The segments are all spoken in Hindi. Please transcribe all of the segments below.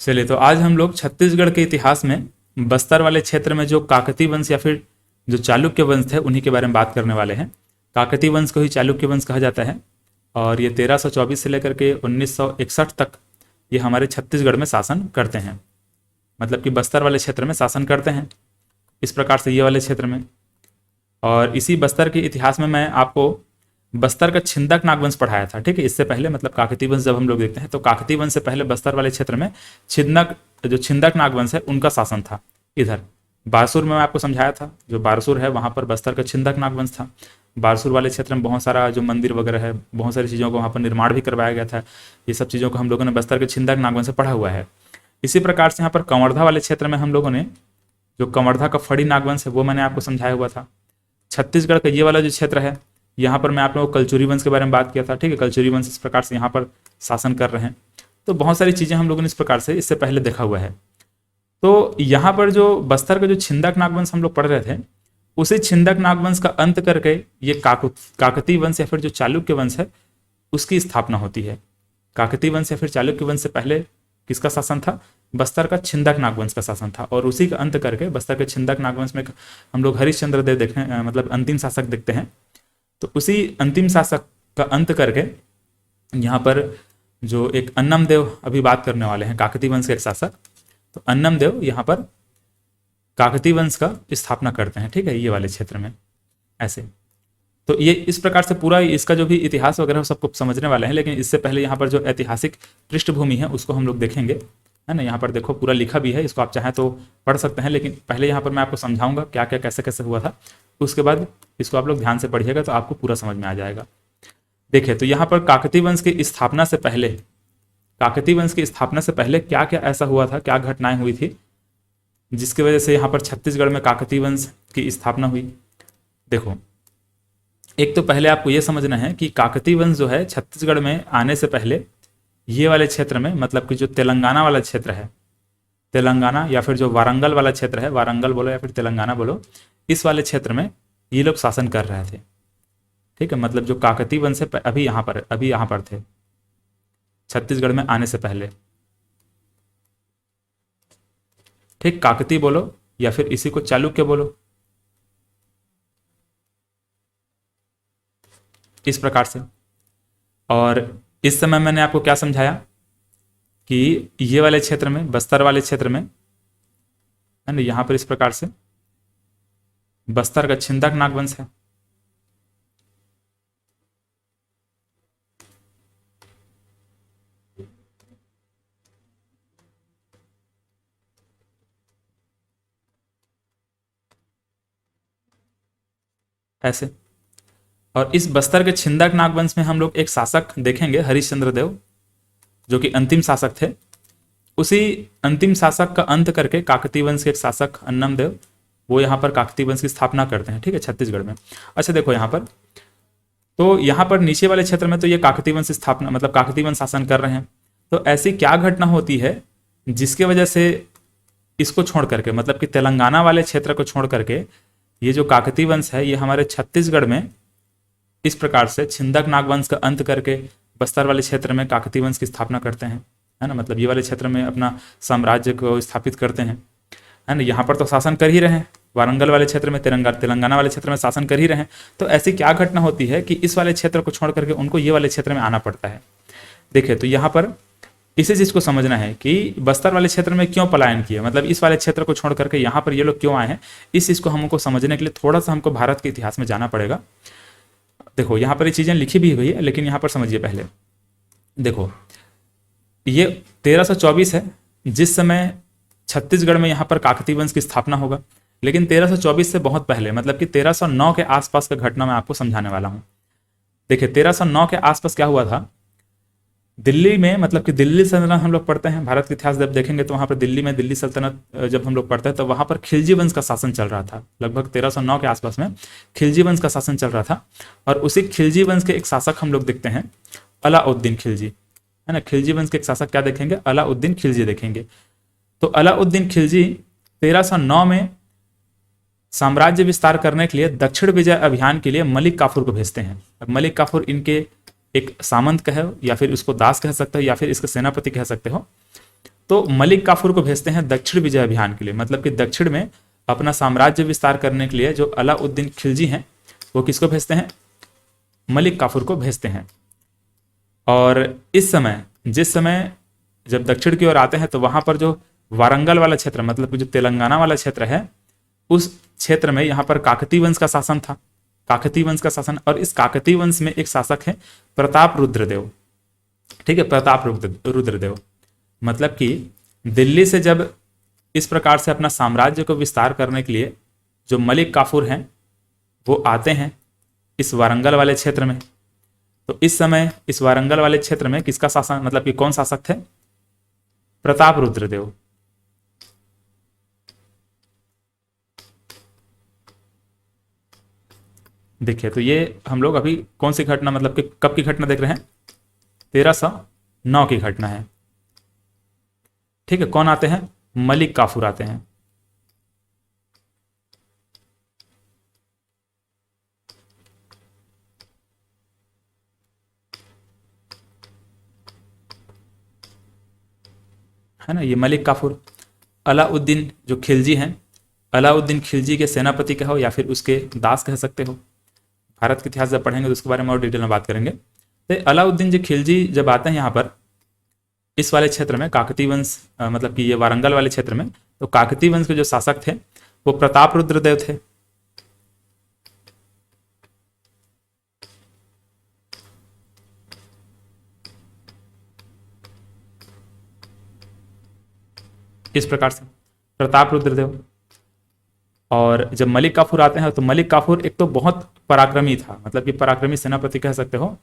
चलिए, तो आज हम लोग छत्तीसगढ़ के इतिहास में बस्तर वाले क्षेत्र में जो काकतीय वंश या फिर जो चालुक्य वंश थे उन्हीं के बारे में बात करने वाले हैं। काकतीय वंश को ही चालुक्य वंश कहा जाता है और ये 1324 से लेकर के 1961 तक ये हमारे छत्तीसगढ़ में शासन करते हैं, मतलब कि बस्तर वाले क्षेत्र में शासन करते हैं इस प्रकार से ये वाले क्षेत्र में। और इसी बस्तर के इतिहास में मैं आपको बस्तर का छिंदक नागवंश पढ़ाया था, ठीक है। इससे पहले मतलब काकतीय वंश जब हम लोग देखते हैं तो काकतीय वंश से पहले बस्तर वाले क्षेत्र में छिंदक नागवंश है उनका शासन था। इधर बारसूर में मैं आपको समझाया था, जो बारसूर है वहां पर बस्तर का छिंदक नागवंश था। बारसूर वाले क्षेत्र में बहुत सारा जो मंदिर वगैरह है, बहुत सारी चीज़ों को वहाँ पर निर्माण भी करवाया गया था। ये सब चीज़ों को हम लोगों ने बस्तर के छिंदक नागवंश से पढ़ा हुआ है। इसी प्रकार से यहाँ पर कंवर्धा वाले क्षेत्र में हम लोगों ने जो कंवर्धा का फड़ी नागवंश है वो मैंने आपको समझाया हुआ था। छत्तीसगढ़ का ये वाला जो क्षेत्र है यहाँ पर मैं आप लोगों को कलचुरी वंश के बारे में बात किया था, ठीक है। कलचुरी वंश इस प्रकार से यहाँ पर शासन कर रहे हैं। तो बहुत सारी चीज़ें हम लोगों ने इस प्रकार से इससे पहले देखा हुआ है। तो यहाँ पर जो बस्तर का जो छिंदक नागवंश हम लोग पढ़ रहे थे, उसी छिंदक नागवंश का अंत करके ये काकतीय वंश या फिर जो चालुक्य वंश है उसकी स्थापना होती है। काकतीय वंश या फिर चालुक्य वंश से पहले किसका शासन था? बस्तर का छिंदक नागवंश का शासन था। और उसी का अंत करके बस्तर के छिंदक नागवंश में हम लोग हरिश्चंद्र देव देखें, मतलब अंतिम शासक देखते हैं। तो उसी अंतिम शासक का अंत करके यहाँ पर जो एक अन्नम देव अभी बात करने वाले हैं, काकतीय वंश के एक शासक, तो अन्नम देव यहाँ पर काकतीय वंश का स्थापना करते हैं, ठीक है, ये वाले क्षेत्र में ऐसे। तो ये इस प्रकार से पूरा इसका जो भी इतिहास वगैरह सबको समझने वाले हैं। लेकिन इससे पहले यहाँ पर जो ऐतिहासिक पृष्ठभूमि है उसको हम लोग देखेंगे, है ना। यहाँ पर देखो पूरा लिखा भी है, इसको आप चाहें तो पढ़ सकते हैं। लेकिन पहले यहाँ पर मैं आपको समझाऊंगा क्या क्या कैसे कैसे हुआ था, उसके बाद इसको आप लोग ध्यान से पढ़िएगा तो आपको पूरा समझ में आ जाएगा। देखिए, तो यहाँ पर काकतीय वंश की स्थापना से पहले, काकतीय वंश की स्थापना से पहले क्या क्या ऐसा हुआ था, क्या घटनाएं हुई थी जिसकी वजह से यहाँ पर छत्तीसगढ़ में काकतीय वंश की स्थापना हुई। देखो, एक तो पहले आपको यह समझना है कि काकतीय वंश जो है छत्तीसगढ़ में आने से पहले ये वाले क्षेत्र में, मतलब कि जो तेलंगाना वाला क्षेत्र है, तेलंगाना या फिर जो वारंगल वाला क्षेत्र है, वारंगल बोलो या फिर तेलंगाना बोलो, इस वाले क्षेत्र में ये लोग शासन कर रहे थे, ठीक है। मतलब जो काकतीय वंश है अभी यहाँ पर थे छत्तीसगढ़ में आने से पहले, ठीक। काकतीय बोलो या फिर इसी को चालुक्य बोलो, इस प्रकार से। और इस समय मैंने आपको क्या समझाया कि ये वाले क्षेत्र में, बस्तर वाले क्षेत्र में, है ना, यहां पर इस प्रकार से बस्तर का छिंदक नागवंश है। ऐसे। और इस बस्तर के छिंदक नागवंश में हम लोग एक शासक देखेंगे, हरिश्चंद्र देव, जो कि अंतिम शासक थे। उसी अंतिम शासक का अंत करके काकतीय वंश के एक शासक अन्नम देव, वो यहाँ पर काकतीय वंश की स्थापना करते हैं, ठीक है, छत्तीसगढ़ में। अच्छा देखो यहाँ पर, तो यहाँ पर नीचे वाले क्षेत्र में तो ये काकतीय वंश स्थापना, मतलब काकतीय वंश शासन कर रहे हैं। तो ऐसी क्या घटना होती है जिसके वजह से इसको छोड़ करके, मतलब कि तेलंगाना वाले क्षेत्र को छोड़ करके ये जो काकतीय वंश है ये हमारे छत्तीसगढ़ में इस प्रकार से छिंदक नागवंश का अंत करके बस्तर वाले क्षेत्र में काकतीय वंश की स्थापना करते हैं, है ना। मतलब ये वाले क्षेत्र में अपना साम्राज्य को स्थापित करते हैं, है ना। यहाँ पर तो शासन कर ही रहे हैं, वारंगल वाले क्षेत्र में, तेलंगाना वाले क्षेत्र में शासन कर ही रहे हैं। तो ऐसी क्या घटना होती है कि इस वाले क्षेत्र को छोड़ करके उनको ये वाले क्षेत्र में आना पड़ता है। देखिए, तो यहाँ पर इसी चीज को समझना है कि बस्तर वाले क्षेत्र में क्यों पलायन किया, मतलब इस वाले क्षेत्र को छोड़ करके यहाँ पर ये लोग क्यों आए हैं। इस चीज को हमको समझने के लिए थोड़ा सा हमको भारत के इतिहास में जाना पड़ेगा। देखो, यहाँ पर ये चीजें लिखी भी हुई है, लेकिन यहाँ पर समझिए पहले। देखो, ये 1324 है जिस समय छत्तीसगढ़ में यहाँ पर काकतीय वंश की स्थापना होगा। लेकिन 1324 से बहुत पहले, मतलब कि 1309 के आसपास का घटना मैं आपको समझाने वाला हूँ। देखिए, 1309 के आसपास क्या हुआ था दिल्ली में, मतलब कि दिल्ली सल्तनत हम लोग पढ़ते हैं, भारत के इतिहास जब देखेंगे तो वहाँ पर दिल्ली में दिल्ली सल्तनत जब हम लोग पढ़ते हैं तो वहाँ पर खिलजी वंश का शासन चल रहा था। लगभग 1309 के आसपास में खिलजी वंश का शासन चल रहा था। और उसी खिलजी वंश के एक शासक हम लोग देखते हैं, अलाउद्दीन खिलजी, है ना। खिलजी वंश के एक शासक क्या देखेंगे? अलाउद्दीन खिलजी देखेंगे। तो अलाउद्दीन खिलजी 1309 में साम्राज्य विस्तार करने के लिए दक्षिण विजय अभियान के लिए मलिक काफूर को भेजते हैं। अब मलिक काफूर इनके एक सामंत कहे या फिर उसको दास कह सकते हो या फिर इसके सेनापति कह सकते हो। तो मलिक काफूर को भेजते हैं दक्षिण विजय अभियान के लिए, मतलब कि दक्षिण में अपना साम्राज्य विस्तार करने के लिए जो अलाउद्दीन खिलजी हैं वो किसको भेजते हैं, मलिक काफूर को भेजते हैं। और इस समय जिस समय जब दक्षिण की ओर आते हैं तो वहां पर जो वारंगल वाला क्षेत्र, मतलब कि जो तेलंगाना वाला क्षेत्र है, उस क्षेत्र में यहाँ पर काकतीय वंश का शासन था, काकतीय वंश का शासन। और इस काकतीय वंश में एक शासक है प्रताप रुद्रदेव, ठीक है, प्रताप रुद्रदेव। मतलब कि दिल्ली से जब इस प्रकार से अपना साम्राज्य को विस्तार करने के लिए जो मलिक काफूर हैं वो आते हैं इस वारंगल वाले क्षेत्र में, तो इस समय इस वारंगल वाले क्षेत्र में किसका शासन, मतलब कि कौन शासक थे, प्रताप रुद्रदेव। देखिए तो ये हम लोग अभी कौन सी घटना, मतलब कि कब की घटना देख रहे हैं, 1309 की घटना है, ठीक है। कौन आते हैं, मलिक काफूर आते हैं। है ना, ये मलिक काफूर अलाउद्दीन जो खिलजी हैं, अलाउद्दीन खिलजी के सेनापति कहो या फिर उसके दास कह सकते हो। भारत के इतिहास जब पढ़ेंगे तो उसके बारे में और डिटेल में बात करेंगे। तो अलाउद्दीन जो खिलजी जब आते हैं यहाँ पर इस वाले क्षेत्र में काकतीय वंश, मतलब कि ये वारंगल वाले क्षेत्र में, तो काकतीय वंश के जो शासक थे वो प्रताप रुद्रदेव थे। इस प्रकार से प्रताप रुद्रदेव। और जब मलिक काफूर आते हैं तो मलिक काफूर एक तो बहुत पराक्रमी था, मतलब कि पराक्रमी सेनापति कह सकते हो।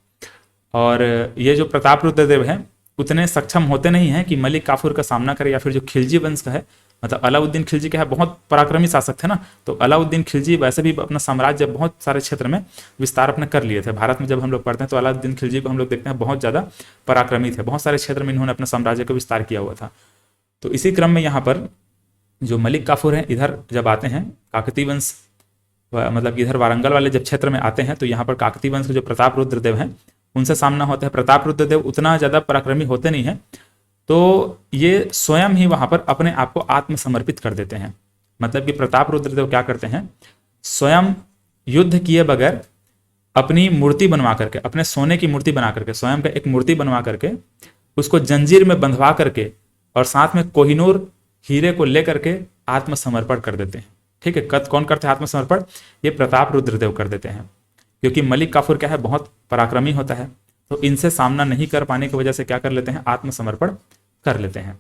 और ये जो प्रताप रुद्रदेव हैं उतने सक्षम होते नहीं हैं कि मलिक काफूर का सामना करे, या फिर जो खिलजी वंश का है, मतलब अलाउद्दीन खिलजी का है, बहुत पराक्रमी शासक थे ना। तो अलाउद्दीन खिलजी वैसे भी अपना साम्राज्य बहुत सारे क्षेत्र में विस्तार अपने कर लिए थे। भारत में जब हम लोग पढ़ते हैं तो अलाउद्दीन खिलजी को हम लोग देखते हैं बहुत ज़्यादा पराक्रमी थे, बहुत सारे क्षेत्र में इन्होंने अपना साम्राज्य को विस्तार किया हुआ था। तो इसी क्रम में यहाँ पर जो मलिक काफूर हैं इधर जब आते हैं काकतीय वंश, मतलब इधर वारंगल वाले जब क्षेत्र में आते हैं तो यहाँ पर काकतीय वंश के जो प्रताप रुद्रदेव हैं उनसे सामना होता है। प्रताप रुद्रदेव उतना ज़्यादा पराक्रमी होते नहीं हैं, तो ये स्वयं ही वहाँ पर अपने आप को आत्मसमर्पित कर देते हैं। मतलब कि प्रताप रुद्रदेव क्या करते हैं, स्वयं युद्ध किए बगैर अपनी मूर्ति बनवा करके, अपने सोने की मूर्ति बना करके, स्वयं का एक मूर्ति बनवा करके उसको जंजीर में बंधवा करके और साथ में कोहिनूर हीरे को लेकर के आत्मसमर्पण कर देते हैं। ठीक है, कौन करते हैं आत्मसमर्पण, ये प्रताप रुद्रदेव कर देते हैं। क्योंकि मलिक काफूर क्या है, बहुत पराक्रमी होता है, तो इनसे सामना नहीं कर पाने की वजह से क्या कर लेते हैं, आत्मसमर्पण कर लेते हैं।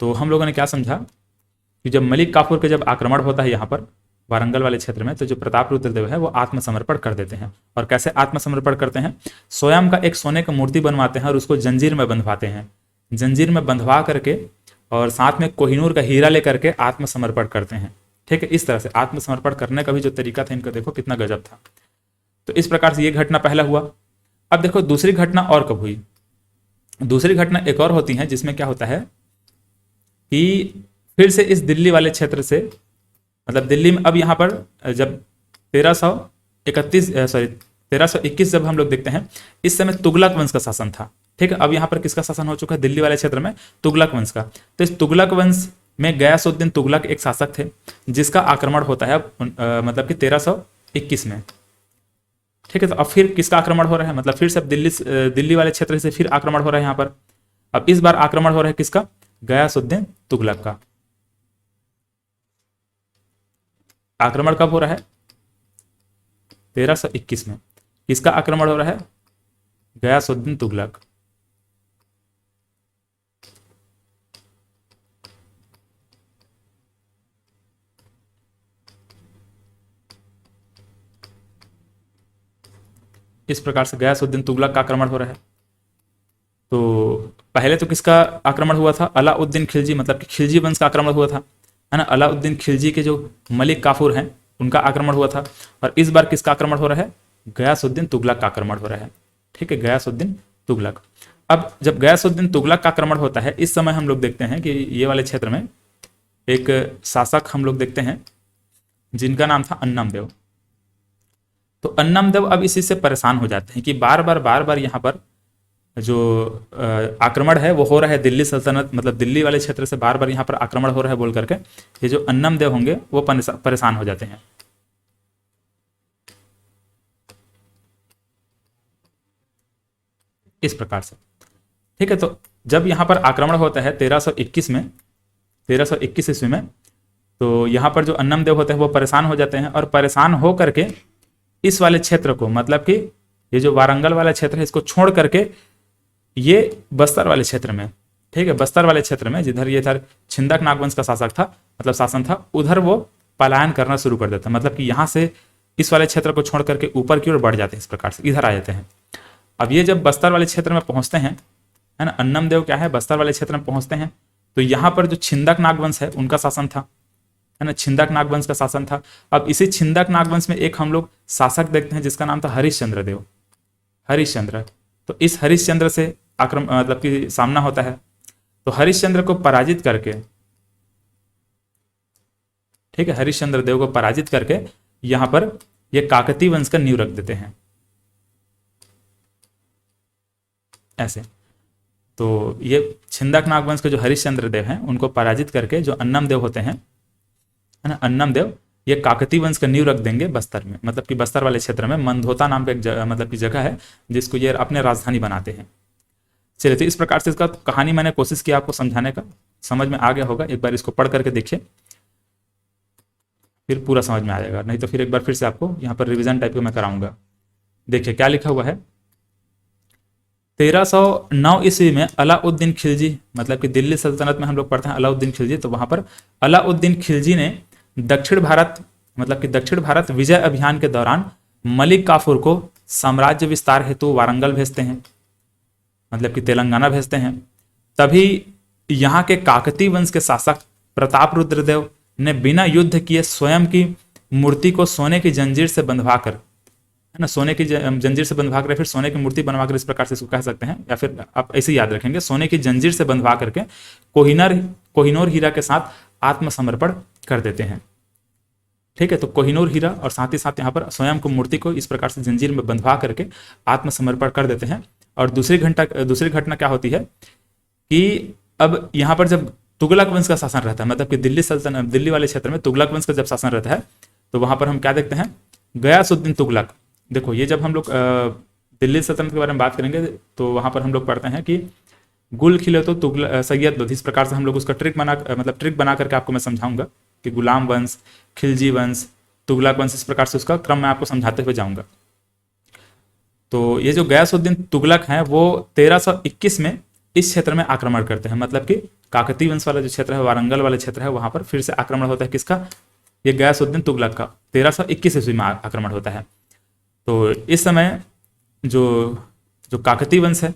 तो हम लोगों ने क्या समझा कि जब मलिक काफूर के जब आक्रमण होता है यहाँ पर वारंगल वाले क्षेत्र में, तो जो प्रताप रुद्रदेव है वो आत्मसमर्पण कर देते हैं। और कैसे आत्मसमर्पण करते हैं, स्वयं का एक सोने का मूर्ति बनवाते हैं और उसको जंजीर में बंधवाते हैं, जंजीर में बंधवा करके और साथ में कोहिनूर का हीरा लेकर के आत्मसमर्पण करते हैं। ठीक है, इस तरह से आत्मसमर्पण करने का भी जो तरीका था इनका, देखो कितना गजब था। तो इस प्रकार से ये घटना पहला हुआ। अब देखो दूसरी घटना और कब हुई, दूसरी घटना एक और होती है जिसमें क्या होता है कि फिर से इस दिल्ली वाले क्षेत्र से, मतलब दिल्ली में अब यहाँ पर जब 1321 जब हम लोग देखते हैं, इस समय तुगलक वंश का शासन था। ठीक है, अब यहाँ पर किसका शासन हो चुका है, दिल्ली वाले क्षेत्र में तुगलक वंश का। तो इस तुगलक वंश में गयासुद्दीन तुगलक एक शासक थे जिसका आक्रमण होता है मतलब कि 1321 में। ठीक है, तो अब फिर किसका आक्रमण हो रहा है, मतलब फिर से दिल्ली वाले क्षेत्र से फिर आक्रमण हो रहा है यहाँ पर। अब इस बार आक्रमण हो रहा है किसका, गयासुद्दीन तुगलक का। आक्रमण कब हो रहा है, 1321 में। किसका आक्रमण हो रहा है, गयासुद्दीन तुगलक। इस प्रकार से गयासुद्दीन तुगलक का आक्रमण हो रहा है। तो पहले तो किसका आक्रमण हुआ था, अलाउद्दीन खिलजी, मतलब कि खिलजी वंश का आक्रमण हुआ था, है ना। अलाउद्दीन खिलजी के जो मलिक काफूर हैं उनका आक्रमण हुआ था। और इस बार किसका आक्रमण हो रहा है, गयासुद्दीन तुगलक का आक्रमण हो रहा है। ठीक है, गयासुद्दीन तुगलक। अब जब गयासुद्दीन तुगलक का आक्रमण होता है, इस समय हम लोग देखते हैं कि ये वाले क्षेत्र में एक शासक हम लोग देखते हैं जिनका नाम था अन्नमदेव। तो अन्नमदेव अब इसी से परेशान हो जाते हैं कि बार बार यहाँ पर जो आक्रमण है वो हो रहा है दिल्ली सल्तनत, मतलब दिल्ली वाले क्षेत्र से बार बार यहाँ पर आक्रमण हो रहा है बोल करके ये जो अन्नम देव होंगे वो परेशान हो जाते हैं। इस प्रकार से, ठीक है। तो जब यहाँ पर आक्रमण होता है 1321 में, 1321 ईस्वी में, तो यहाँ पर जो अन्नम देव होते हैं वो परेशान हो जाते हैं और परेशान हो करके इस वाले क्षेत्र को, मतलब कि ये जो वारंगल वाला क्षेत्र है इसको छोड़ करके ये बस्तर वाले क्षेत्र में, ठीक है, बस्तर वाले क्षेत्र में जिधर ये इधर छिंदक नागवंश का शासक था, मतलब शासन था, उधर वो पलायन करना शुरू कर देता है। मतलब कि यहाँ से इस वाले क्षेत्र को छोड़ करके ऊपर की ओर बढ़ जाते हैं, इस प्रकार से इधर आ जाते हैं। अब ये जब बस्तर वाले क्षेत्र में पहुंचते हैं, है ना, अन्नम देव क्या है बस्तर वाले क्षेत्र में पहुंचते हैं, तो यहाँ पर जो छिंदक नागवंश है उनका शासन था, है ना, छिंदक नागवंश का शासन था। अब इसी छिंदक नागवंश में एक हम लोग शासक देखते हैं जिसका नाम था हरिश्चंद्र देव, हरिश्चंद्र। तो इस हरिश्चंद्र से आक्रमण, मतलब कि सामना होता है। तो हरिश्चंद्र को पराजित करके, ठीक है, हरिश्चंद्र देव को पराजित करके यहां पर ये काकती वंश का नींव रख देते हैं, ऐसे। तो ये छिंदक नागवंश के जो हरिश्चंद्र देव हैं उनको पराजित करके जो अन्नम देव होते हैं, है ना, अन्नम देव, ये काकती वंश का नींव रख देंगे बस्तर में, मतलब कि बस्तर वाले क्षेत्र में मंदोता नाम का एक मतलब की जगह है जिसको ये अपने राजधानी बनाते हैं। चलिए, तो इस प्रकार से इसका कहानी मैंने कोशिश किया आपको समझाने का, समझ में आ गया होगा। एक बार इसको पढ़ करके देखिए, फिर पूरा समझ में आ जाएगा, नहीं तो फिर एक बार फिर से आपको यहाँ पर रिवीजन टाइप का मैं कराऊंगा। देखिए क्या लिखा हुआ है। 1309 ईस्वी में अलाउद्दीन खिलजी, मतलब कि दिल्ली सल्तनत में हम लोग पढ़ते हैं अलाउद्दीन खिलजी, तो वहां पर अलाउद्दीन खिलजी ने दक्षिण भारत, मतलब कि दक्षिण भारत विजय अभियान के दौरान मलिक काफूर को साम्राज्य विस्तार हेतु वारंगल भेजते हैं, मतलब कि तेलंगाना भेजते हैं। तभी यहाँ के काकती वंश के शासक प्रताप रुद्रदेव ने बिना युद्ध किए स्वयं की मूर्ति को सोने की जंजीर से बंधवाकर, है ना, सोने की जंजीर से बंधवा कर, फिर सोने की मूर्ति बनवाकर, इस प्रकार से इसको कह सकते हैं, या फिर आप ऐसे याद रखेंगे, सोने की जंजीर से बंधवा करके कोहिनूर हीरा के साथ आत्मसमर्पण कर देते हैं। ठीक है, तो कोहिनूर हीरा और साथ ही साथ यहाँ पर स्वयं को मूर्ति को इस प्रकार से जंजीर में बंधवा करके आत्मसमर्पण कर देते हैं। और दूसरी घटना क्या होती है कि अब यहाँ पर जब तुगलक वंश का शासन रहता है, मतलब कि दिल्ली वाले क्षेत्र में तुगलक वंश का जब शासन रहता है, तो वहां पर हम क्या देखते हैं, गयासुद्दीन तुगलक। देखो ये जब हम लोग दिल्ली सल्तनत के बारे में बात करेंगे तो वहां पर हम लोग पढ़ते हैं कि गुल खिले तो तुगलक सैयद लोधी, इस प्रकार से हम लोग उसका ट्रिक बना करके आपको मैं समझाऊंगा कि गुलाम वंश, खिलजी वंश, तुगलक वंश, इस प्रकार से उसका क्रम मैं आपको समझाते हुए जाऊंगा। तो ये जो गयासुद्दीन तुगलक हैं वो 1321 में इस क्षेत्र में आक्रमण करते हैं, मतलब कि काकती वंश वाला जो क्षेत्र है, वारंगल वाला क्षेत्र है, वहां पर फिर से आक्रमण होता है। किसका? ये गयासुद्दीन तुगलक का 1321 ईस्वी में आक्रमण होता है। तो इस समय जो जो काकती वंश है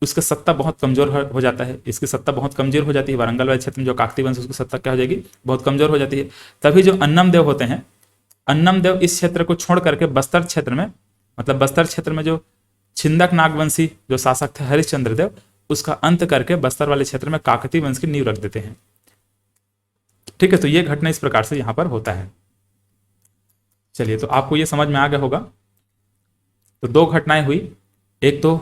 उसका सत्ता बहुत कमजोर हो जाता है, इसकी सत्ता बहुत कमजोर हो जाती है। वारंगल वाले क्षेत्र में जो काकती वंश है उसकी सत्ता क्या हो जाएगी, बहुत कमजोर हो जाती है। तभी जो अन्नम देव होते हैं, अन्नम देव इस क्षेत्र को छोड़ करके बस्तर क्षेत्र में, मतलब बस्तर क्षेत्र में जो छिंदक नागवंशी जो शासक थे हरिश्चंद्र देव, उसका अंत करके बस्तर वाले क्षेत्र में काकती वंश की नींव रख देते हैं। ठीक है, तो ये घटना इस प्रकार से यहां पर होता है। चलिए, तो आपको ये समझ में आ गया होगा। तो दो घटनाएं हुई, एक तो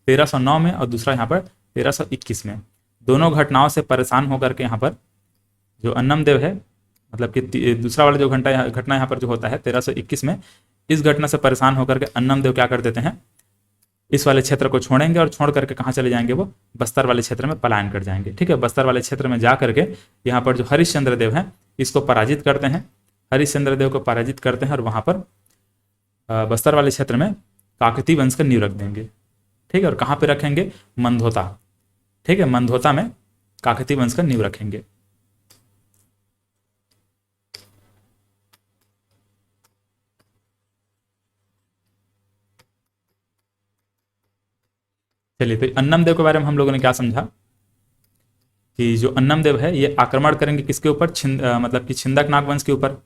1309 में और दूसरा यहाँ पर 1321 में। दोनों घटनाओं से परेशान होकर के यहाँ पर जो अन्नम देव है, मतलब कि दूसरा वाला जो घटना यहाँ पर जो होता है 1321 में, इस घटना से परेशान होकर के अन्नम देव क्या कर देते हैं, इस वाले क्षेत्र को छोड़ेंगे और छोड़ करके कहाँ चले जाएंगे, वो बस्तर वाले क्षेत्र में पलायन कर जाएंगे। ठीक है, बस्तर वाले क्षेत्र में जा करके यहाँ पर जो हरिश्चंद्र देव हैं इसको पराजित करते हैं, हरिश्चंद्र देव को पराजित करते हैं और वहां पर बस्तर वाले क्षेत्र में काकती वंश का नींव रख देंगे। ठीक है, और कहाँ पे रखेंगे, मंदोता। ठीक है, मंदोता में काकती वंश का नींव रखेंगे। चलिए, तो अन्नम देव के बारे में हम लोगों ने क्या समझा कि जो अन्नम देव है ये आक्रमण करेंगे किसके ऊपर, मतलब कि छिंदक नागवंश के ऊपर।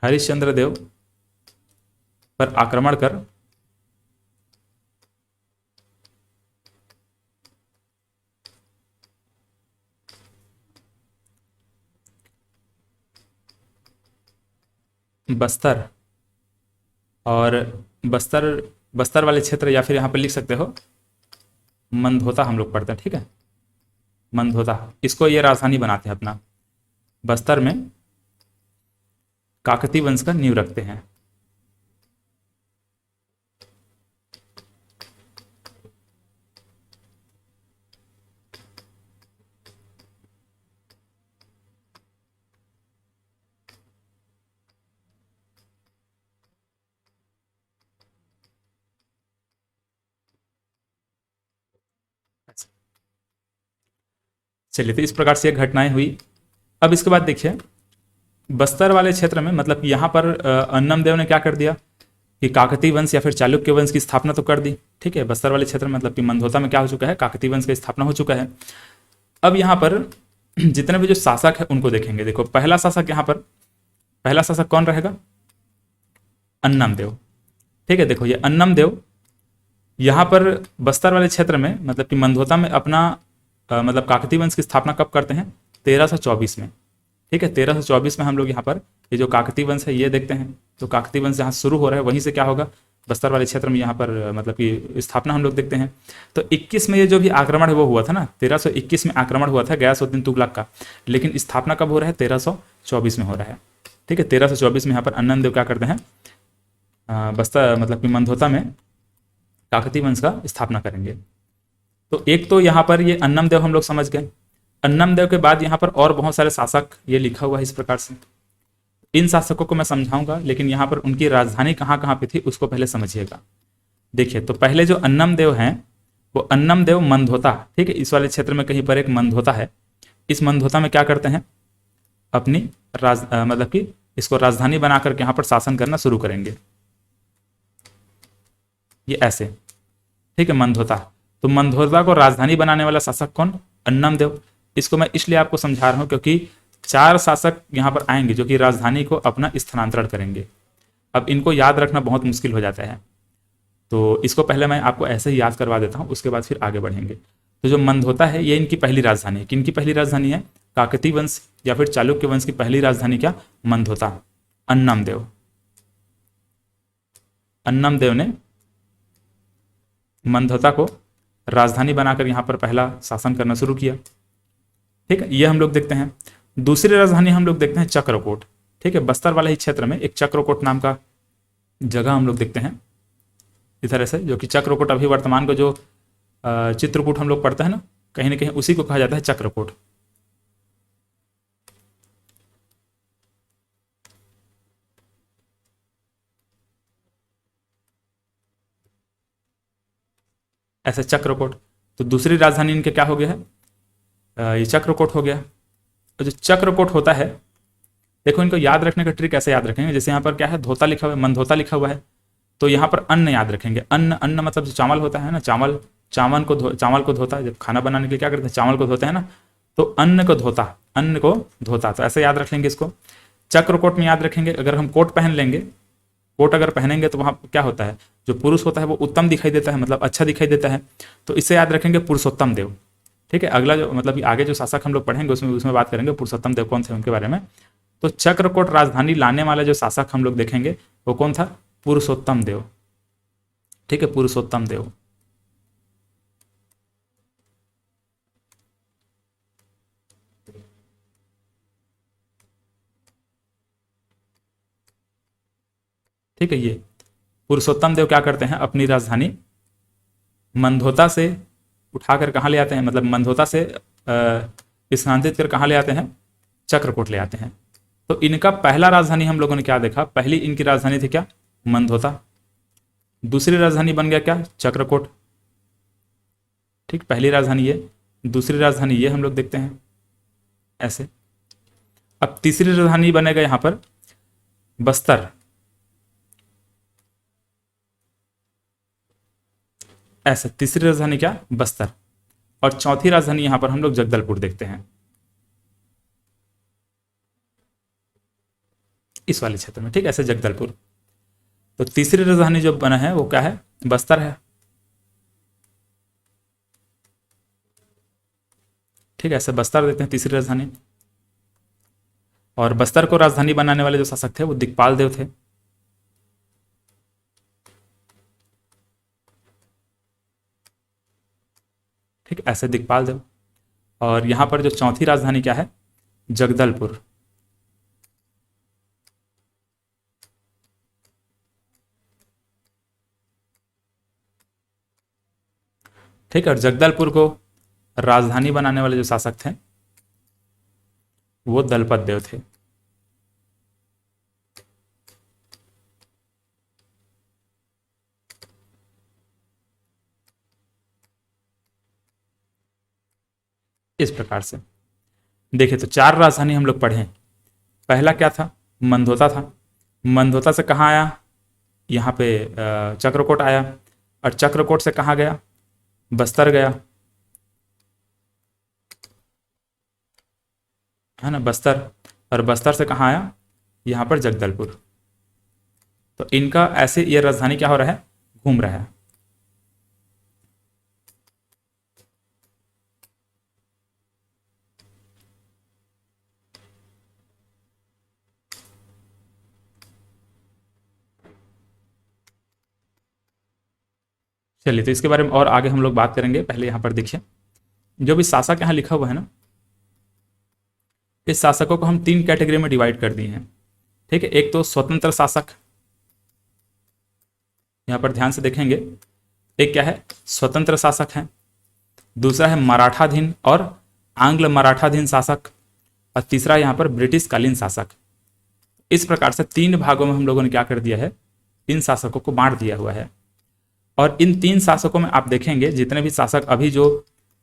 हरिश्चंद्र देव पर आक्रमण कर बस्तर और बस्तर बस्तर वाले क्षेत्र, या फिर यहाँ पर लिख सकते हो मंदहोता हम लोग पढ़ते हैं, ठीक है। मंदहोता, इसको ये राजधानी बनाते हैं अपना। बस्तर में काकती वंश का नींव रखते हैं। चलिए, तो इस प्रकार से ये घटनाएं हुई। अब इसके बाद देखिए, बस्तर वाले क्षेत्र में मतलब यहाँ पर अन्नम देव ने क्या कर दिया कि काकतीय वंश या फिर चालुक्य वंश की स्थापना तो कर दी, ठीक है। बस्तर वाले क्षेत्र में मतलब कि मंदहोता में क्या हो चुका है, काकतीय वंश की स्थापना हो चुका है। अब यहाँ पर जितने भी जो शासक है उनको देखेंगे। देखो, पहला शासक यहाँ पर, पहला शासक कौन रहेगा, अन्नम देव, ठीक है। देखो, ये अन्नम देव यहाँ पर बस्तर वाले क्षेत्र में मतलब कि मंदहोता में अपना मतलब काकतीय वंश की स्थापना कब करते हैं, 1324 में, ठीक है। 1324 में हम लोग यहाँ पर ये जो काकतीय वंश है ये देखते हैं। तो काकतीय वंश जहाँ शुरू हो रहा है वहीं से क्या होगा, बस्तर वाले क्षेत्र में यहाँ पर मतलब कि स्थापना हम लोग देखते हैं। तो 21 में ये जो भी आक्रमण है वो हुआ था ना, 1321 में आक्रमण हुआ था गयासुद्दीन तुगलक का, लेकिन स्थापना कब हो रहा है, 1324 में हो रहा है, ठीक है। 1324 में यहाँ पर अन्नम देव क्या करते हैं, बस्तर मतलब कि मंदहोता में काकतीय वंश का स्थापना करेंगे। तो एक तो यहाँ पर ये अन्नम देव हम लोग समझ गए। अन्नम देव के बाद यहाँ पर और बहुत सारे शासक ये लिखा हुआ है इस प्रकार से। इन शासकों को मैं समझाऊंगा, लेकिन यहाँ पर उनकी राजधानी कहाँ कहाँ पे थी उसको पहले समझिएगा। देखिए, तो पहले जो अन्नम देव हैं वो अन्नम देव मंदहोता, ठीक है, इस वाले क्षेत्र में कहीं पर एक मंदहोता है। इस मंदहोता में क्या करते हैं, अपनी मतलब कि इसको राजधानी बना करके यहाँ पर शासन करना शुरू करेंगे, ये ऐसे, ठीक है, मंदहोता। तो मंदहोता को राजधानी बनाने वाला शासक कौन, अन्नम देव। इसको मैं इसलिए आपको समझा रहा हूं क्योंकि 4 शासक यहां पर आएंगे जो कि राजधानी को अपना स्थानांतरण करेंगे। अब इनको याद रखना बहुत मुश्किल हो जाता है, तो इसको पहले मैं आपको ऐसे ही याद करवा देता हूं, उसके बाद फिर आगे बढ़ेंगे। तो जो मंदहोता है ये इनकी पहली राजधानी है। किनकी पहली राजधानी है, काकतीय वंश या फिर चालुक्य वंश की पहली राजधानी क्या, मंदहोता। अन्नम देव, अन्नम देव ने मंदहोता को राजधानी बनाकर यहां पर पहला शासन करना शुरू किया, ठीक है। ये हम लोग देखते हैं। दूसरी राजधानी हम लोग देखते हैं चक्रकोट, ठीक है। बस्तर वाले ही क्षेत्र में एक चक्रकोट नाम का जगह हम लोग देखते हैं इस तरह से, जो कि चक्रकोट अभी वर्तमान को जो चित्रकूट हम लोग पढ़ते हैं ना, कहीं ना कहीं उसी को कहा जाता है चक्रकोट। ऐसे चक्रकोट। तो दूसरी राजधानी इनके क्या हो गया है, ये चक्रकोट हो गया। तो जो चक्रकोट होता है, देखो इनको याद रखने का ट्रिक ऐसे याद रखेंगे, जैसे यहाँ पर क्या है, धोता लिखा हुआ है, मंदहोता लिखा हुआ है, तो यहाँ पर अन्न याद रखेंगे। अन्न, अन्न मतलब जो चावल होता है ना, चावल, चावल को धोता, जब खाना बनाने के लिए क्या करते हैं, चावल को धोते हैं ना, तो अन्न को धोता, अन्न को धोता, तो ऐसे याद रख लेंगे इसको। चक्रकोट में याद रखेंगे, अगर हम कोट पहन लेंगे, कोट अगर पहनेंगे तो वहां क्या होता है, जो पुरुष होता है वो उत्तम दिखाई देता है, मतलब अच्छा दिखाई देता है, तो इससे याद रखेंगे पुरुषोत्तम देव, ठीक है। अगला जो मतलब आगे जो शासक हम लोग पढ़ेंगे उसमें बात करेंगे पुरुषोत्तम देव कौन थे उनके बारे में। तो चक्रकोट राजधानी लाने वाला जो शासक हम लोग देखेंगे वो कौन था, पुरुषोत्तम देव, ठीक है, पुरुषोत्तम देव। ठीक है, ये पुरुषोत्तम देव क्या करते हैं, अपनी राजधानी मंदहोता से उठाकर कहाँ ले आते हैं, मतलब मंदहोता से स्थानांतरित कर कहाँ ले आते हैं, चक्रकोट ले आते हैं। तो इनका पहला राजधानी हम लोगों ने क्या देखा, पहली इनकी राजधानी थी क्या, मंदहोता। दूसरी राजधानी बन गया क्या, चक्रकोट, ठीक, पहली राजधानी ये, दूसरी राजधानी ये हम लोग देखते हैं ऐसे। अब तीसरी राजधानी बनेगा यहां पर बस्तर, ऐसे तीसरी राजधानी क्या, बस्तर। और चौथी राजधानी यहां पर हम लोग जगदलपुर देखते हैं, इस वाले क्षेत्र में, ठीक है, ऐसे जगदलपुर। तो तीसरी राजधानी जो बना है वो क्या है, बस्तर है, ठीक है, ऐसे बस्तर देते हैं तीसरी राजधानी। और बस्तर को राजधानी बनाने वाले जो शासक थे वो दिक्पाल देव थे। ठीक, ऐसे दिक्पाल देव। और यहां पर जो चौथी राजधानी क्या है, जगदलपुर। ठीक है, और जगदलपुर को राजधानी बनाने वाले जो शासक थे वो दलपत देव थे। इस प्रकार से देखिए तो चार राजधानी हम लोग पढ़े। पहला क्या था, मंदोता था। मंदोता से कहाँ आया, यहाँ पे चक्रकोट आया, और चक्रकोट से कहाँ गया, बस्तर गया, है ना, बस्तर। और बस्तर से कहाँ आया, यहाँ पर जगदलपुर। तो इनका ऐसे ये राजधानी क्या हो रहा है, घूम रहा है। चलिए तो इसके बारे में और आगे हम लोग बात करेंगे। पहले यहाँ पर देखिए जो भी शासक यहाँ लिखा हुआ है ना, इस शासकों को हम तीन कैटेगरी में डिवाइड कर दिए हैं। ठीक है, एक तो स्वतंत्र शासक, यहाँ पर ध्यान से देखेंगे, एक क्या है, स्वतंत्र शासक है। दूसरा है मराठाधीन और आंग्ल मराठाधीन शासक, और तीसरा यहाँ पर ब्रिटिश कालीन शासक। इस प्रकार से तीन भागों में हम लोगों ने क्या कर दिया है, इन शासकों को बांट दिया हुआ है। और इन तीन शासकों में आप देखेंगे जितने भी शासक अभी जो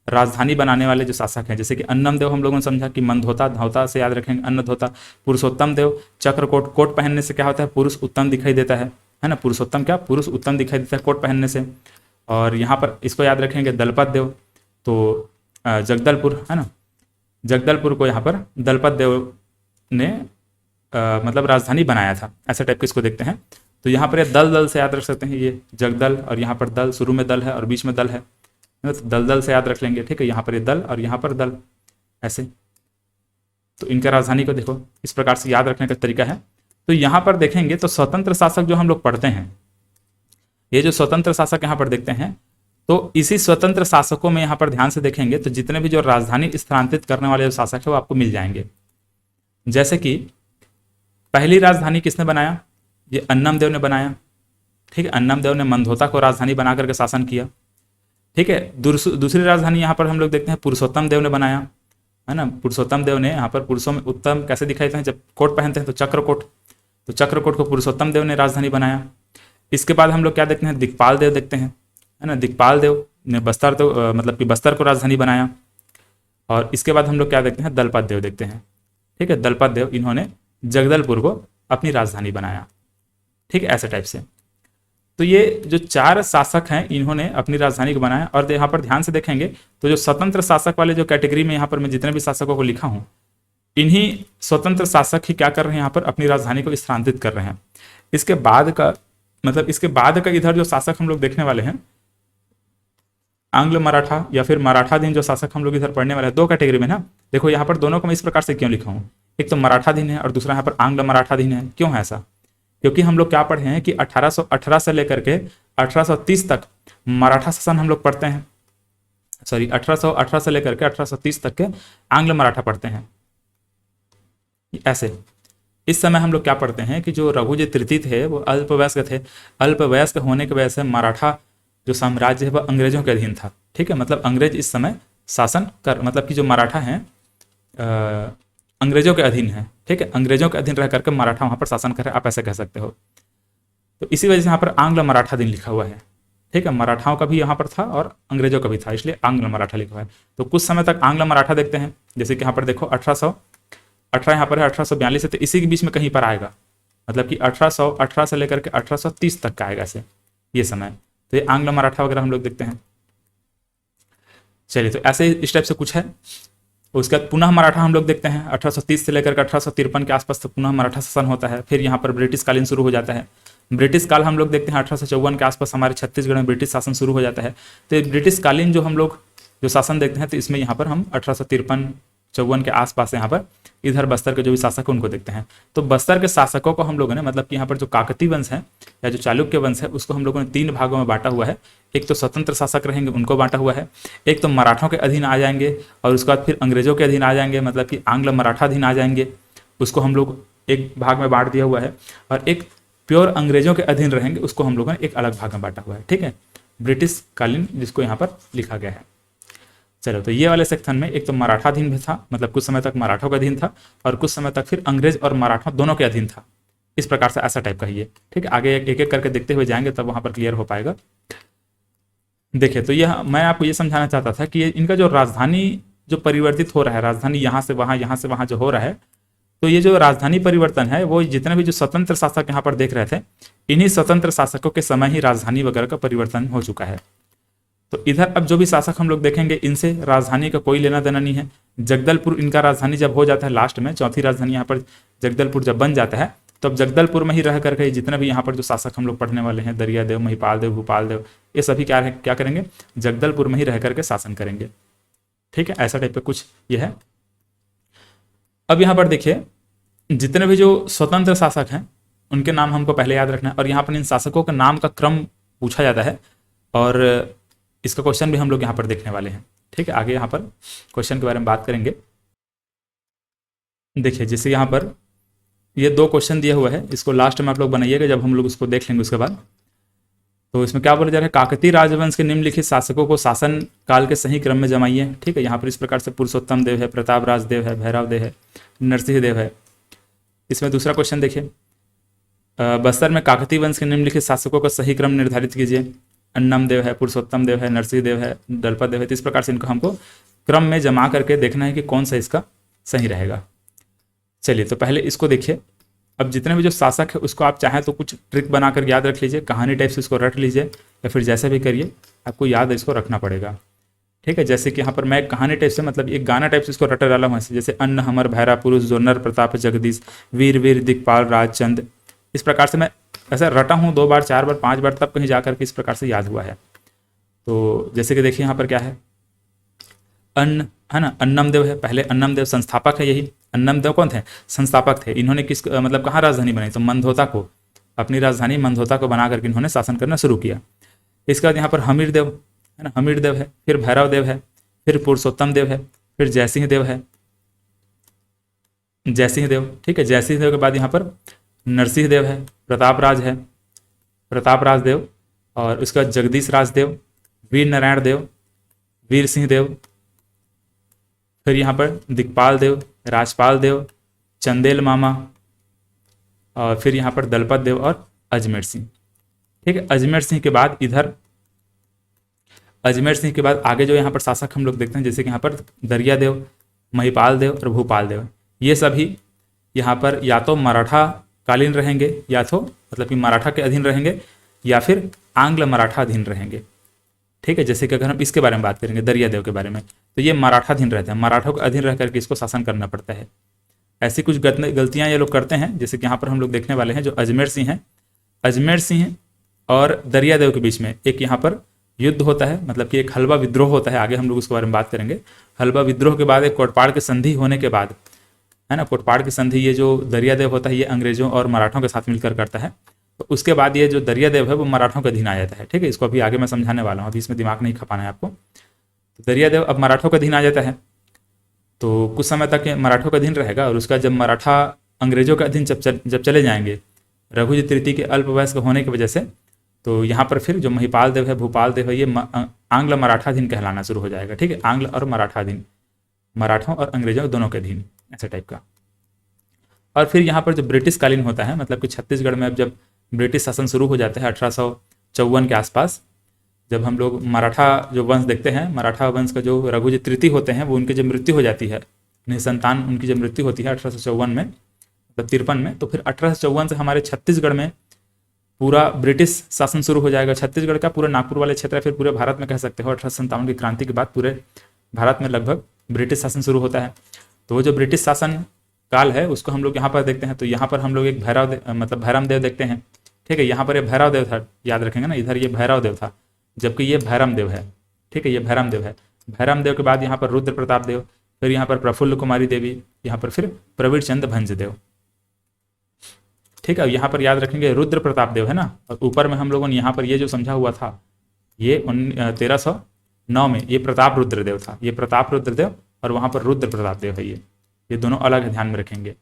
राजधानी बनाने वाले जो शासक हैं, जैसे कि अन्नम देव हम लोगों ने समझा कि मनधोता, धौता से याद रखेंगे अन्नधोता। पुरुषोत्तम देव, चक्रकोट, कोट पहनने से क्या होता है, पुरुष उत्तम दिखाई देता है ना, पुरुषोत्तम क्या, पुरुष उत्तम दिखाई देता है कोट पहनने से। और यहाँ पर इसको याद रखेंगे दलपत देव, तो जगदलपुर है ना, जगदलपुर को यहाँ पर दलपत देव ने मतलब राजधानी बनाया था, ऐसा टाइप के इसको देखते हैं। तो यहाँ पर ये दल दल से याद रख सकते हैं, ये जगदल, और यहाँ पर दल, शुरू में दल है और बीच में दल है, तो दल दल से याद रख लेंगे। ठीक है, यहाँ पर ये दल और यहाँ पर दल, ऐसे। तो इनका राजधानी को देखो इस प्रकार से याद रखने का तरीका है। तो यहाँ पर देखेंगे तो स्वतंत्र शासक जो हम लोग पढ़ते हैं, ये जो स्वतंत्र शासक यहाँ पर देखते हैं, तो इसी स्वतंत्र शासकों में यहाँ पर ध्यान से देखेंगे तो जितने भी जो राजधानी स्थानांतरित करने वाले जो शासक है वो आपको मिल जाएंगे। जैसे कि पहली राजधानी किसने बनाया, ये अन्नम देव ने बनाया। ठीक है, अन्नम देव ने मंदोता को राजधानी बना करके शासन किया। ठीक है, दूसरी राजधानी यहाँ पर हम लोग देखते हैं पुरुषोत्तम देव ने बनाया, है ना। पुरुषोत्तम देव ने यहाँ पर पुरुषों में उत्तम कैसे दिखाई देते हैं, जब कोट पहनते हैं तो चक्रकोट, तो चक्रकोट को पुरुषोत्तम देव ने राजधानी बनाया। इसके बाद हम लोग क्या देखते हैं, दिक्पाल देव देखते हैं, है ना। दिक्पाल देव ने बस्तर तो मतलब कि बस्तर को राजधानी बनाया। और इसके बाद हम लोग क्या देखते हैं, दलपत देव देखते हैं। ठीक है, दलपत देव इन्होंने जगदलपुर को अपनी राजधानी बनाया। ठीक है, ऐसे टाइप से। तो ये जो चार शासक हैं इन्होंने अपनी राजधानी को बनाया। और यहाँ पर ध्यान से देखेंगे तो जो स्वतंत्र शासक वाले जो कैटेगरी में यहाँ पर मैं जितने भी शासकों को लिखा हूँ, इन्हीं स्वतंत्र शासक ही क्या कर रहे हैं, यहाँ पर अपनी राजधानी को स्थानांतरित कर रहे हैं। इसके बाद का मतलब इसके बाद का इधर जो शासक हम लोग देखने वाले हैं, आंग्ल मराठा या फिर मराठाधीन जो शासक हम लोग इधर पढ़ने वाले हैं, दो कैटेगरी में ना। देखो यहाँ पर दोनों को मैं इस प्रकार से क्यों लिखा हूँ, एक तो मराठाधीन है और दूसरा यहाँ पर आंग्ल मराठाधीन है। क्यों है ऐसा, क्योंकि हम लोग क्या पढ़े हैं कि 1818 से लेकर के 1830 तक मराठा शासन हम लोग पढ़ते हैं, सॉरी 1818 से लेकर के 1830 तक के आंग्ल मराठा पढ़ते हैं। ऐसे इस समय हम लोग क्या पढ़ते हैं कि जो रघुजी तृतीय थे वो अल्पवयस्क थे। अल्पवयस्क होने की वजह से मराठा जो साम्राज्य है वह अंग्रेजों के अधीन था। ठीक है, मतलब अंग्रेज इस समय शासन कर, मतलब कि जो मराठा हैं अंग्रेजों के अधीन है। ठीक है, अंग्रेजों के अधीन रह करके मराठा वहां पर शासन कर रहे हैं, आप ऐसे कह सकते हो। तो इसी वजह से यहाँ पर आंग्ल मराठाधीन लिखा हुआ है। ठीक है, मराठाओं का भी यहाँ पर था और अंग्रेजों का भी था, इसलिए आंग्ल मराठा लिखा हुआ है। तो कुछ समय तक आंग्ल मराठा देखते हैं, जैसे कि यहाँ पर देखो 1818 यहाँ पर है, 1842 है, तो इसी के बीच में कहीं पर आएगा, मतलब कि 1818 से लेकर के 1830 तक का आएगा ऐसे ये समय। तो ये आंग्ल मराठा वगैरह हम लोग देखते हैं। चलिए, तो ऐसे इस टाइप से कुछ है। उसके बाद पुनः मराठा हम लोग देखते हैं, 1830 से लेकर 1853 के आसपास तक पुनः मराठा शासन होता है। फिर यहाँ पर ब्रिटिश कालीन शुरू हो जाता है। ब्रिटिश काल हम लोग देखते हैं 1854 के आसपास हमारे छत्तीसगढ़ में ब्रिटिश शासन शुरू हो जाता है। तो ब्रिटिश कालीन जो हम लोग जो शासन देखते हैं, तो इसमें यहाँ पर हम 1853, 1754 के आसपास यहाँ पर इधर बस्तर के जो भी शासक हैं उनको देखते हैं। तो बस्तर के शासकों को हम लोगों ने मतलब कि यहाँ पर जो काकतीय वंश है या जो चालुक्य वंश है उसको हम लोगों ने 3 भागों में बांटा हुआ है। एक तो स्वतंत्र शासक रहेंगे उनको बांटा हुआ है, एक तो मराठों के अधीन आ जाएंगे और उसके बाद फिर अंग्रेजों के अधीन आ जाएंगे, मतलब कि आंग्ल मराठा अधीन आ जाएंगे, उसको हम लोग एक भाग में बांट दिया हुआ है। और एक प्योर अंग्रेजों के अधीन रहेंगे उसको हम लोगों ने एक अलग भाग में बांटा हुआ है। ठीक है, ब्रिटिश कालीन जिसको यहाँ पर लिखा गया है। चलो, तो ये वाले सेक्शन में एक तो मराठाधीन भी था, मतलब कुछ समय तक मराठों का अधीन था और कुछ समय तक फिर अंग्रेज और मराठा दोनों के अधीन था। इस प्रकार से ऐसा टाइप का ही है। ठीक है, आगे एक एक करके देखते हुए जाएंगे तब वहां पर क्लियर हो पाएगा। देखिए, तो यह मैं आपको ये समझाना चाहता था कि इनका जो राजधानी जो परिवर्तित हो रहा है, राजधानी यहाँ से वहाँ जो हो रहा है, तो ये जो राजधानी परिवर्तन है वो जितने भी जो स्वतंत्र शासक यहाँ पर देख रहे थे, इन्हीं स्वतंत्र शासकों के समय ही राजधानी वगैरह का परिवर्तन हो चुका है। तो इधर अब जो भी शासक हम लोग देखेंगे इनसे राजधानी का कोई लेना देना नहीं है। जगदलपुर इनका राजधानी जब हो जाता है लास्ट में, चौथी राजधानी यहाँ पर जगदलपुर जब बन जाता है, तो अब जगदलपुर में ही रह करके जितने भी यहाँ पर जो शासक हम लोग पढ़ने वाले हैं, दरियादेव, महिपाल देव, भूपाल देव, ये सभी क्या करेंगे, जगदलपुर में ही रह करके शासन करेंगे। ठीक है, ऐसा टाइप का कुछ ये है। अब यहाँ पर देखिए, जितने भी जो स्वतंत्र शासक हैं उनके नाम हमको पहले याद रखना है और यहाँ पर इन शासकों के नाम का क्रम पूछा जाता है और इसका क्वेश्चन भी हम लोग यहाँ पर देखने वाले हैं। ठीक है, आगे यहाँ पर क्वेश्चन के बारे में बात करेंगे। देखिए, जैसे यहाँ पर ये 2 क्वेश्चन दिया हुआ है, इसको लास्ट में आप लोग बनाइएगा जब हम लोग उसको देख लेंगे उसके बाद। तो इसमें क्या बोला जा रहा है, काकतीय राजवंश के निम्नलिखित शासकों को शासन काल के सही क्रम में जमाइए। ठीक है, यहाँ पर इस प्रकार से पुरुषोत्तम देव है, प्रताप राज देव है, भैरव देव है, नरसिंह देव है। इसमें दूसरा क्वेश्चन देखिए, बस्तर में काकतीय वंश के निम्नलिखित शासकों का सही क्रम निर्धारित कीजिए। अन्नम देव है, पुरुषोत्तम देव है, नरसिंह देव है, दलपत देव है। तो इस प्रकार से इनको हमको क्रम में जमा करके देखना है कि कौन सा इसका सही रहेगा। चलिए, तो पहले इसको देखिए। अब जितने भी जो शासक है उसको आप चाहें तो कुछ ट्रिक बनाकर याद रख लीजिए, कहानी टाइप से इसको रट लीजिए या फिर जैसे भी करिए, आपको याद इसको रखना पड़ेगा। ठीक है, जैसे कि यहाँ पर मैं कहानी टाइप से मतलब एक गाना टाइप से इसको रट डाला हूँ, जैसे अन्न हमर भैरा पुरुष जो नर प्रताप जगदीश वीर वीर दिक्पाल राजचंद। इस प्रकार से मैं ऐसा रटा हूँ 2 बार 4 बार 5 बार, तब कहीं जाकर के इस प्रकार से याद हुआ है। तो जैसे कि देखिए यहाँ पर क्या है, अन्न है ना, अन्नम देव है, पहले अन्नम देव संस्थापक है। यही अन्नम देव कौन थे, संस्थापक थे। इन्होंने किस मतलब कहाँ राजधानी बनाई, तो मंदोता को, अपनी राजधानी मंदोता को बना करके इन्होंने शासन करना शुरू किया। इसके बाद यहाँ पर हमीर देव है ना, हमीर देव है, फिर भैरव देव है, फिर पुरुषोत्तम देव है, फिर जयसिंह देव है, जयसिंह देव। ठीक है, जयसिंह देव के बाद यहाँ पर नरसिंह देव है, प्रताप राज है, प्रताप राज देव, और उसके बाद जगदीश राज देव, वीर नारायण देव, वीर सिंह देव, फिर यहाँ पर दिक्पाल देव, राजपाल देव, चंदेल मामा, और फिर यहाँ पर दलपत देव और अजमेर सिंह। ठीक है, अजमेर सिंह के बाद इधर अजमेर सिंह के बाद आगे जो यहाँ पर शासक हम लोग देखते हैं, जैसे कि यहाँ पर दरिया देव, महिपाल देव और भूपाल देव, ये सभी यहाँ पर या तो मराठा कालीन रहेंगे या तो मतलब कि मराठा के अधीन रहेंगे या फिर आंग्ल मराठा अधीन रहेंगे। ठीक है, जैसे कि अगर हम इसके बारे में बात करेंगे दरिया देव के बारे में, तो ये मराठाधीन रहते हैं, मराठों के अधीन रह करके इसको शासन करना पड़ता है। ऐसी कुछ गलतियां ये लोग करते हैं, जैसे कि यहाँ पर हम लोग देखने वाले हैं जो अजमेर सिंह है, अजमेर सिंह और दरिया देव के बीच में एक यहाँ पर युद्ध होता है, मतलब कि एक हलवा विद्रोह होता है। आगे हम लोग उसके बारे में बात करेंगे। हलवा विद्रोह के बाद एक कोटपाड़ की संधि होने के बाद, है ना, कोटपाड़ की संधि ये जो दरिया देव होता है ये अंग्रेजों और मराठों के साथ मिलकर करता है। तो उसके बाद ये जो दरिया देव है वो मराठों के अधीन आ जाता है। ठीक है, इसको अभी आगे मैं समझाने वाला हूँ, अभी इसमें दिमाग नहीं खपाना है आपको। तो दरिया देव अब मराठों के अधीन आ जाता है, तो कुछ समय तक मराठों का अधीन रहेगा और उसका जब मराठा अंग्रेजों के अधीन जब चले जाएंगे रघुजी तृतीय के अल्पवयस्क होने की वजह से, तो यहाँ पर फिर जो महिपाल देव है, भूपाल देव है, ये आंग्ल मराठाधीन कहलाना शुरू हो जाएगा। ठीक है, आंग्ल और मराठाधीन, मराठों और अंग्रेजों दोनों के अधीन, ऐसे टाइप का। और फिर यहाँ पर जो ब्रिटिश कालीन होता है, मतलब कि छत्तीसगढ़ में अब जब ब्रिटिश शासन शुरू हो जाता है 1854 के आसपास, जब हम लोग मराठा जो वंश देखते हैं, मराठा वंश का जो रघुजी तृतीय होते हैं वो उनकी जब मृत्यु हो जाती है, निसंतान उनकी जब मृत्यु होती है 1854 में, मतलब 53 में, तो फिर 1854 से हमारे छत्तीसगढ़ में पूरा ब्रिटिश शासन शुरू हो जाएगा। छत्तीसगढ़ का पूरा नागपुर वाले क्षेत्र है, फिर पूरे भारत में कह सकते हो 1857 की क्रांति के बाद पूरे भारत में लगभग ब्रिटिश शासन शुरू होता है। तो वो जो ब्रिटिश शासन काल है उसको हम लोग यहाँ पर देखते हैं। तो यहाँ पर हम लोग एक मतलब भैरम देव देखते हैं। ठीक है, यहाँ पर ये भैरव देव था, याद रखेंगे ना, इधर ये भैरव देव था, जबकि ये भैरम देव है। ठीक है, ये भैरम देव है। भैरम देव के बाद यहाँ पर रुद्र प्रताप देव, फिर यहाँ पर प्रफुल्ल कुमारी देवी, यहाँ पर फिर प्रवीण चंद भंजदेव। ठीक है, यहाँ पर याद रखेंगे रुद्र प्रताप देव है ना, और ऊपर में हम लोगों ने यहाँ पर ये जो समझा हुआ था ये 1309 में ये प्रताप रुद्रदेव था, ये प्रताप रुद्रदेव, और वहाँ पर रुद्र प्रताप देव है, ये दोनों अलग है, ध्यान में रखेंगे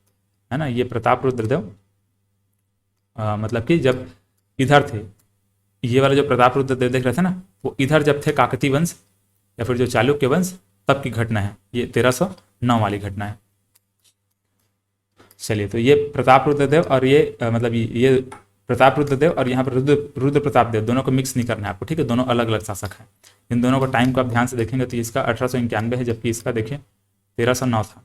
है ना। ये प्रताप रुद्रदेव मतलब कि जब इधर थे, ये वाला जो प्रताप रुद्रदेव देख रहे थे ना, वो इधर जब थे काकतीय वंश या फिर जो चालुक्य वंश, तब की घटना है, ये 1309 वाली घटना है। चलिए, तो ये प्रताप रुद्रदेव और ये मतलब ये प्रताप रुद्रदेव और यहाँ पर रुद्र प्रताप देव, दोनों को मिक्स नहीं करना है आपको, ठीक है, दोनों अलग अलग शासक हैं। इन दोनों का टाइम को आप ध्यान से देखेंगे तो इसका 1891 है, जबकि इसका देखिए 1309 था।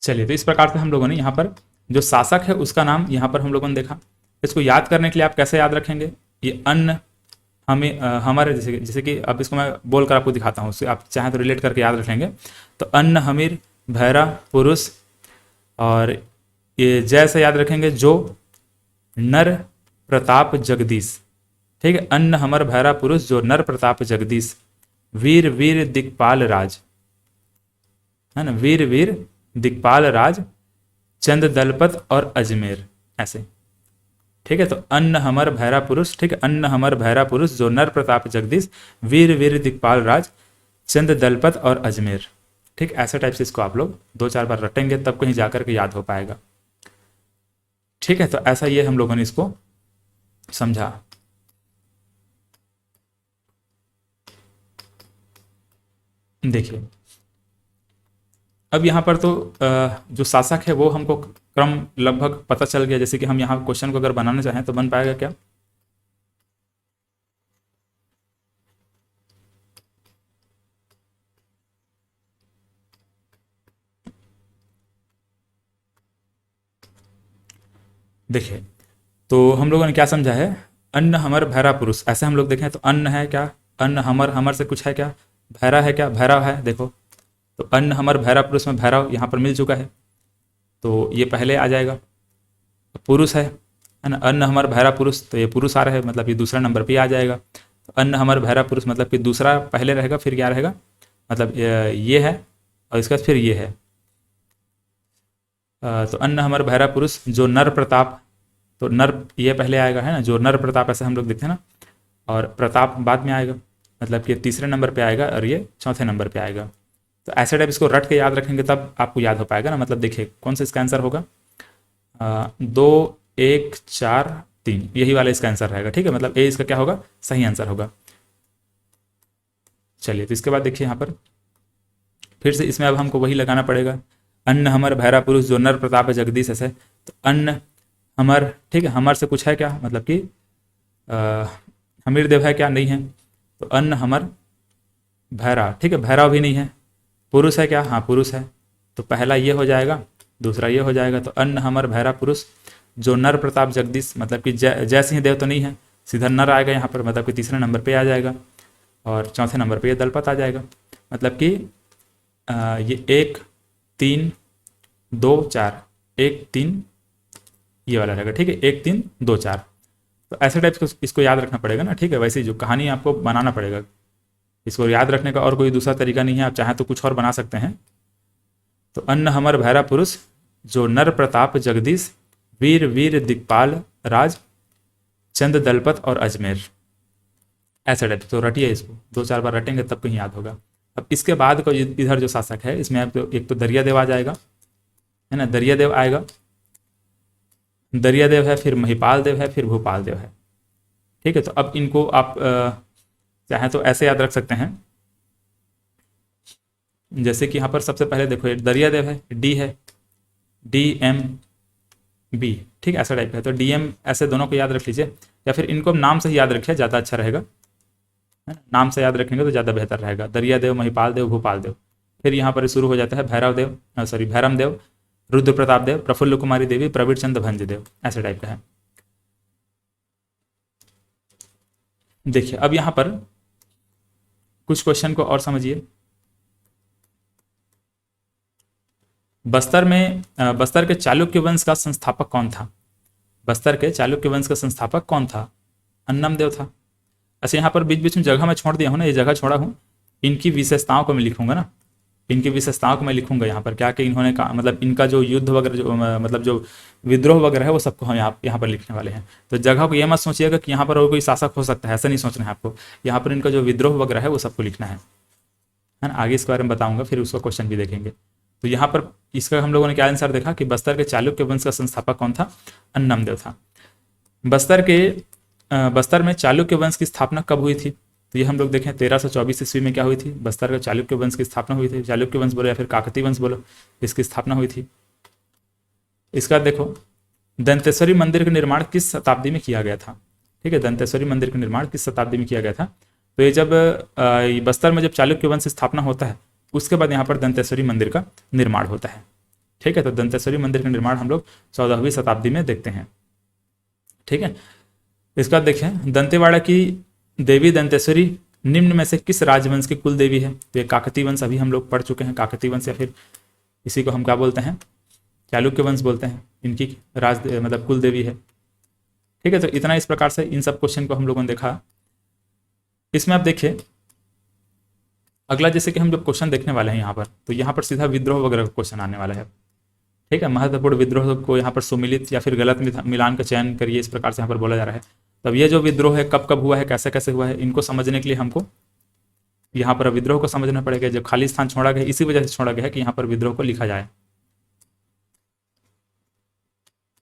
चलिए, तो इस प्रकार से हम लोगों ने यहाँ पर जो शासक है उसका नाम यहाँ पर हम लोगों ने देखा। इसको याद करने के लिए आप कैसे याद रखेंगे, ये अन्न हमें हमारे जैसे कि अब इसको मैं बोल कर आपको दिखाता हूँ, उससे आप चाहें तो रिलेट करके याद रख लेंगे। तो अन्न हमीर भैरा पुरुष, और ये जैसे याद रखेंगे जो नर प्रताप जगदीश। ठीक है, अन्न हमर भैरा पुरुष जो नर प्रताप जगदीश, वीर वीर दिक्पाल राज है ना, वीर वीर दिक्पाल राज, चंद दलपत और अजमेर, ऐसे। ठीक है, तो अन्न हमर भैरा पुरुष, ठीक है, अन्न हमर भैरा पुरुष जो नर प्रताप जगदीश, वीर वीर दिक्पाल राज, चंद दलपत और अजमेर। ठीक, ऐसे टाइप से इसको आप लोग 2-4 बार रटेंगे तब कहीं जाकर के याद हो पाएगा। ठीक है, तो ऐसा ये हम लोगों ने इसको समझा। देखिए, अब यहाँ पर तो जो शासक है वो हमको क्रम लगभग पता चल गया। जैसे कि हम यहाँ क्वेश्चन को अगर बनाना चाहें तो बन पाएगा क्या? देखिए, तो हम लोगों ने क्या समझा है, अन्न हमर भैरा पुरुष, ऐसे हम लोग देखें तो अन्न है क्या, अन्न हमर, हमर से कुछ है क्या, भैरा है क्या, भैरव है। देखो, तो अन्न हमर भैरा पुरुष में भैरव यहाँ पर मिल चुका है, तो ये पहले आ जाएगा। पुरुष है ना, अन्न हमर भैरा पुरुष, तो ये पुरुष आ रहा है, मतलब ये दूसरा नंबर पे आ जाएगा। तो अन्न हमर भैरा पुरुष मतलब कि दूसरा पहले रहेगा, फिर क्या रहेगा, मतलब ये है और इसका फिर ये है। तो अन्न हमर भैरा पुरुष जो नर प्रताप, तो नर ये पहले आएगा है ना, जो नर प्रताप, ऐसे हम लोग देखते हैं ना, और प्रताप बाद में आएगा, मतलब कि तीसरे नंबर पे आएगा और ये चौथे नंबर पे आएगा। तो ऐसे टाइप इसको रट के याद रखेंगे तब आपको याद हो पाएगा ना। मतलब देखिए कौन सा इसका आंसर होगा, 2 1 4 3, यही वाला इसका आंसर रहेगा। ठीक है, मतलब ए इसका क्या होगा, सही आंसर होगा। चलिए, तो इसके बाद देखिए यहाँ पर फिर से इसमें अब हमको वही लगाना पड़ेगा, अन्न हमर भैरा पुरुष जो नर प्रताप जगदीश, ऐसे। तो अन्न हमर, ठीक है, हमर से कुछ है क्या, मतलब कि हमीर देव है क्या, नहीं है। तो अन्न हमर भैरा, ठीक है, भैरव भी नहीं है। पुरुष है क्या, हाँ पुरुष है, तो पहला ये हो जाएगा, दूसरा ये हो जाएगा। तो अन्न हमर भैरा पुरुष जो नर प्रताप जगदीश, मतलब कि जय सिंह देव तो नहीं है, सीधा नर आएगा यहाँ पर, मतलब कि तीसरे नंबर पे आ जाएगा, और चौथे नंबर पे ये दलपत आ जाएगा। मतलब कि ये 1 3 2 4, 1 3 ये वाला रहेगा। ठीक है, 1 3 2 4, तो ऐसे टाइप से इसको याद रखना पड़ेगा ना। ठीक है, वैसे ही जो कहानी आपको बनाना पड़ेगा, इसको याद रखने का और कोई दूसरा तरीका नहीं है, आप चाहें तो कुछ और बना सकते हैं। तो अन्न हमर भैरा पुरुष जो नर प्रताप जगदीश, वीर वीर दिक्पाल राज, चंद दलपत और अजमेर, ऐसे टाइप। तो रटिए इसको, 2-4 बार रटेंगे तब कहीं याद होगा। अब इसके बाद को इधर जो शासक है इसमें आपको एक तो दरियादेव आ जाएगा है ना, दरियादेव आएगा, दरियादेव है, फिर महिपाल देव है, फिर भूपाल देव है। ठीक है, तो अब इनको आप चाहें तो ऐसे याद रख सकते हैं, जैसे कि यहाँ पर सबसे पहले देखो दरियादेव है, डी है, DMB, ठीक है, ऐसा टाइप है। तो DM ऐसे दोनों को याद रख लीजिए, या फिर इनको नाम से ही याद रखिए, ज़्यादा अच्छा रहेगा है ना, नाम से याद रखेंगे तो ज़्यादा बेहतर रहेगा। दरियादेव, महिपाल देव, भूपाल देव। फिर यहाँ पर शुरू हो जाता है भैरव देव, सॉरी भैरम देव, रुद्र प्रताप देव, प्रफुल्ल कुमारी देवी, प्रवीण चंद भंजदेव, ऐसे टाइप का है। देखिए, अब यहाँ पर कुछ क्वेश्चन को और समझिए। बस्तर के चालुक्य वंश का संस्थापक कौन था? बस्तर के चालुक्य वंश का संस्थापक कौन था? अन्नम देव था। अच्छा, यहाँ पर बीच बीच में जगह मैं छोड़ दिया हूँ ना, ये जगह छोड़ा हूँ, इनकी विशेषताओं को मैं लिखूंगा ना, इनकी विशेषताओं को मैं लिखूंगा यहाँ पर, क्या कि इन्होंने का मतलब इनका जो युद्ध वगैरह जो मतलब जो विद्रोह वगैरह है वो सबको हम यहाँ पर लिखने वाले हैं। तो जगह को ये मत सोचिएगा कि यहाँ पर और कोई शासक हो सकता है, ऐसा नहीं सोचना है आपको। यहाँ पर इनका जो विद्रोह वगैरह है वो सबको लिखना है ना। आगे इसके बारे में बताऊंगा, फिर उसका क्वेश्चन भी देखेंगे। तो यहाँ पर इसका हम लोगों ने क्या आंसर देखा कि बस्तर के चालुक्य वंश का संस्थापक कौन था? अन्नमदेव था। बस्तर में चालुक्य वंश की स्थापना कब हुई थी? तो ये हम लोग देखें 1324 ईस्वी में क्या हुई थी? बस्तर का चालुक्य वंश की स्थापना हुई थी। चालुक्य वंश बोलो या फिर काकतीय वंश बोलो, इसकी स्थापना हुई थी। इसका देखो, दंतेश्वरी मंदिर का निर्माण किस शताब्दी में किया गया था? ठीक है, दंतेश्वरी मंदिर का निर्माण किस शताब्दी में किया गया था? तो ये जब बस्तर में जब चालुक्य वंश स्थापना होता है, उसके बाद यहाँ पर दंतेश्वरी मंदिर का निर्माण होता है। ठीक है, तो दंतेश्वरी मंदिर का निर्माण हम लोग 14वीं शताब्दी में देखते हैं। ठीक है, इसका देखें, दंतेवाड़ा की देवी दंतेश्वरी निम्न में से किस राजवंश की कुल देवी है? तो ये काकतीय वंश अभी हम लोग पढ़ चुके हैं, काकतीय वंश या फिर इसी को हम क्या बोलते हैं? चालुक्य वंश बोलते हैं। इनकी मतलब कुल देवी है। ठीक है, तो इतना इस प्रकार से इन सब क्वेश्चन को हम लोगों ने देखा। इसमें आप देखिए अगला, जैसे कि हम जब क्वेश्चन देखने वाले हैं यहाँ पर, तो यहाँ पर सीधा विद्रोह वगैरह का क्वेश्चन आने वाला है। ठीक है, महत्वपूर्ण विद्रोह को यहाँ पर सुमिलित या फिर गलत मिलान का चयन करिए, इस प्रकार से यहाँ पर बोला जा रहा है। तब ये जो विद्रोह है कब कब हुआ है, कैसे कैसे हुआ है, इनको समझने के लिए हमको यहाँ पर विद्रोह को समझना पड़ेगा। जो खाली स्थान छोड़ा गया इसी वजह से छोड़ा गया है कि यहाँ पर विद्रोह को लिखा जाए।